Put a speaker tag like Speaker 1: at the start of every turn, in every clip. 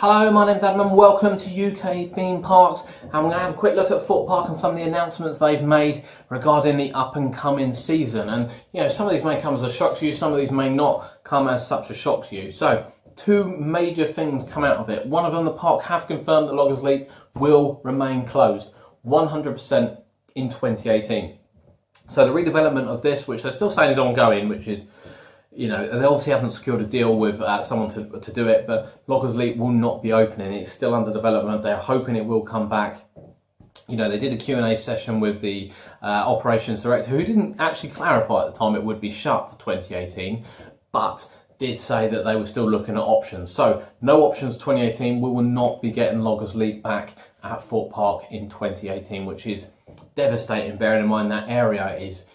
Speaker 1: Hello, my name's Adam and welcome to UK Theme Parks, and we're going to have a quick look at Thorpe Park and some of the announcements they've made regarding the up and coming season. And some of these may come as a shock to you, some of these may not come as such a shock to you. So two major things come out of it. One of them, the park have confirmed that Loggers Leap will remain closed 100% in 2018. So the redevelopment of this, which they're still saying is ongoing, which is, they obviously haven't secured a deal with someone to do it, but Loggers Leap will not be opening. It's still under development. They're hoping it will come back. They did a Q&A session with the operations director, who didn't actually clarify at the time it would be shut for 2018, but did say that they were still looking at options. So no options 2018. We will not be getting Loggers Leap back at Thorpe Park in 2018, which is devastating, bearing in mind that area is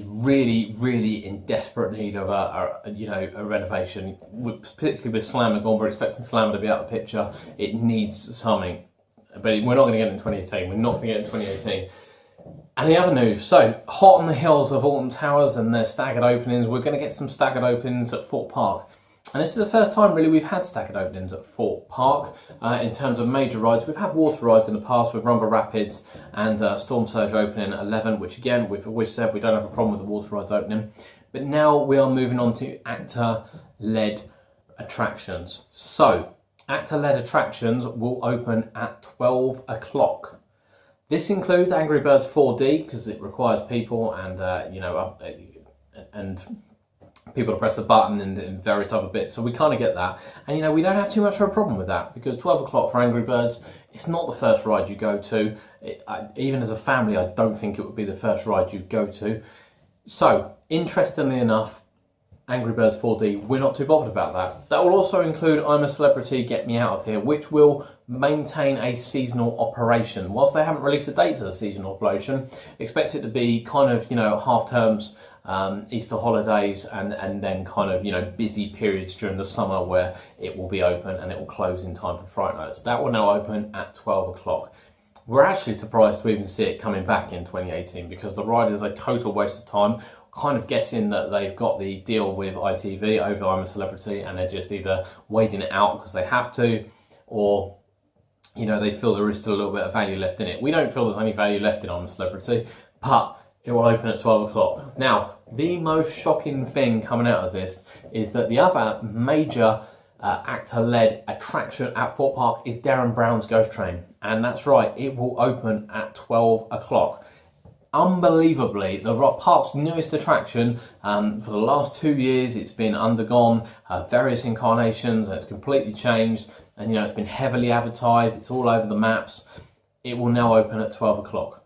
Speaker 1: really in desperate need of a renovation, particularly with Slammer gone. We're expecting Slammer to be out of the picture. It needs something, but we're not going to get it in 2018. We're not going to get it in 2018. And the other news, so hot on the heels of Autumn Towers and their staggered openings, we're going to get some staggered openings at Thorpe Park. And this is the first time really we've had staggered openings at Thorpe Park in terms of major rides. We've had water rides in the past with Rumble Rapids and Storm Surge opening at 11, which again, we've always said we don't have a problem with the water rides opening. But now we are moving on to actor-led attractions. So, actor-led attractions will open at 12 o'clock. This includes Angry Birds 4D, because it requires people and, and people to press the button and various other bits, so we kind of get that. And we don't have too much of a problem with that, because 12 o'clock for Angry Birds, it's not the first ride you go to. Even as a family, I don't think it would be the first ride you go to. So, interestingly enough, Angry Birds 4D, we're not too bothered about that. That will also include I'm a Celebrity, Get Me Out of Here, which will maintain a seasonal operation. Whilst they haven't released a date to the seasonal operation, expect it to be kind of, half terms, Easter holidays, and then kind of, busy periods during the summer where it will be open and it will close in time for Fright Nights. That will now open at 12 o'clock. We're actually surprised to even see it coming back in 2018, because the ride is a total waste of time. Kind of guessing that they've got the deal with ITV over I'm a Celebrity and they're just either waiting it out because they have to, or they feel there is still a little bit of value left in it. We don't feel there's any value left in I'm a Celebrity, but it will open at 12 o'clock. Now, the most shocking thing coming out of this is that the other major actor-led attraction at Thorpe Park is Derren Brown's Ghost Train. And that's right, it will open at 12 o'clock. Unbelievably, the park's newest attraction, for the last 2 years, it's been undergone various incarnations, and it's completely changed. And it's been heavily advertised, it's all over the maps. It will now open at 12 o'clock.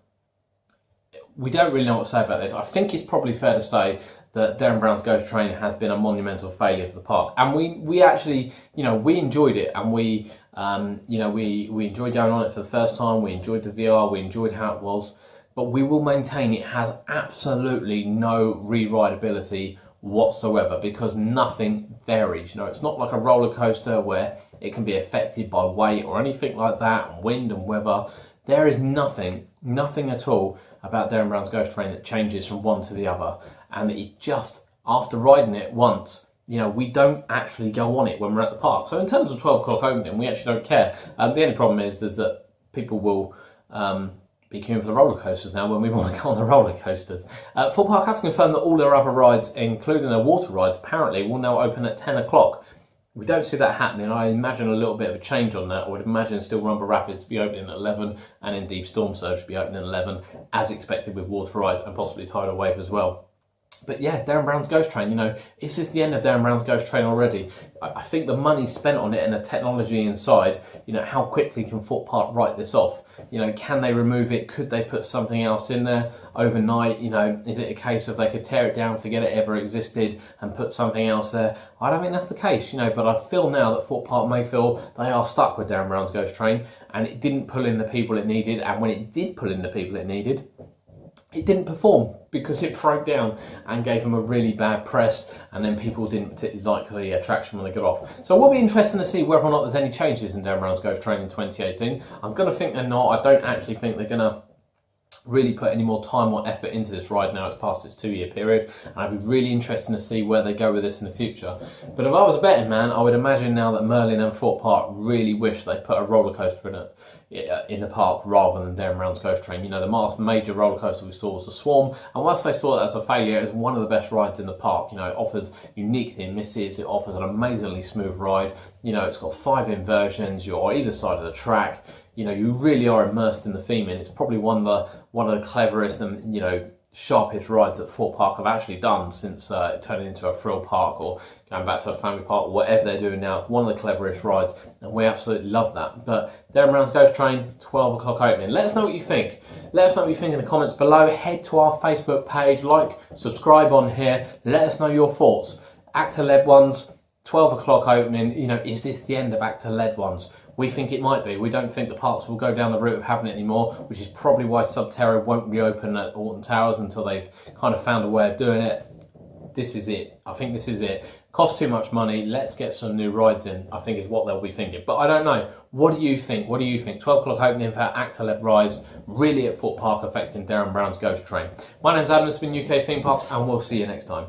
Speaker 1: We don't really know what to say about this. I think it's probably fair to say that Derren Brown's Ghost Train has been a monumental failure for the park, and we actually, we enjoyed it, and we enjoyed going on it for the first time. We enjoyed the VR, we enjoyed how it was, but we will maintain it has absolutely no re-rideability whatsoever, because nothing varies. It's not like a roller coaster where it can be affected by weight or anything like that, and wind and weather. There is nothing at all about Derren Brown's Ghost Train that changes from one to the other, and it just, after riding it once, we don't actually go on it when we're at the park. So in terms of 12 o'clock opening, we actually don't care. The only problem is that people will be queuing for the roller coasters now when we want to go on the roller coasters. Thorpe Park have confirmed that all their other rides, including their water rides, apparently will now open at 10 o'clock. We don't see that happening. I imagine a little bit of a change on that. I would imagine still Rumble Rapids to be opening at 11, and indeed Storm Surge to be opening at 11, as expected with water rides, and possibly Tidal Wave as well. But yeah, Derren Brown's Ghost Train, this is the end of Derren Brown's Ghost Train already. I think the money spent on it and the technology inside, how quickly can Thorpe Park write this off? Can they remove it? Could they put something else in there overnight? Is it a case of they could tear it down, forget it ever existed, and put something else there? I don't think that's the case, but I feel now that Thorpe Park may feel they are stuck with Derren Brown's Ghost Train, and it didn't pull in the people it needed, and when it did pull in the people it needed, it didn't perform because it broke down and gave them a really bad press, and then people didn't particularly like the attraction when they got off. So it will be interesting to see whether or not there's any changes in Derren Brown's Ghost Train in 2018. I'm going to think they're not. I don't actually think they're going to really put any more time or effort into this ride now it's past its 2-year period, and I'd be really interested to see where they go with this in the future. But if I was a betting man, I would imagine now that Merlin and Thorpe Park really wish they put a roller coaster in the park rather than Derren Brown's Ghost Train. You know, the last major roller coaster we saw was the Swarm, and whilst they saw it as a failure, it was one of the best rides in the park. You know, it offers unique near misses, it offers an amazingly smooth ride. You know, it's got 5 inversions, you're on either side of the track. You know, you really are immersed in the theme, and it's probably one of the cleverest and, you know, sharpest rides that Thorpe Park have actually done since it turned into a thrill park or going back to a family park or whatever they're doing now. It's one of the cleverest rides, and we absolutely love that. But Derren Brown's Ghost Train, 12 o'clock opening. Let us know what you think. Let us know what you think in the comments below. Head to our Facebook page, like, subscribe on here. Let us know your thoughts. Actor-led ones, 12 o'clock opening. You know, is this the end of actor-led ones? We think it might be. We don't think the parks will go down the route of having it anymore, which is probably why Sub-Terra won't reopen at Alton Towers until they've kind of found a way of doing it. This is it. I think this is it. Costs too much money. Let's get some new rides in, I think is what they'll be thinking. But I don't know. What do you think? What do you think? 12 o'clock opening for actor-led rides, really at Thorpe Park affecting Derren Brown's Ghost Train. My name's Adam, this has been UK Theme Parks, and we'll see you next time.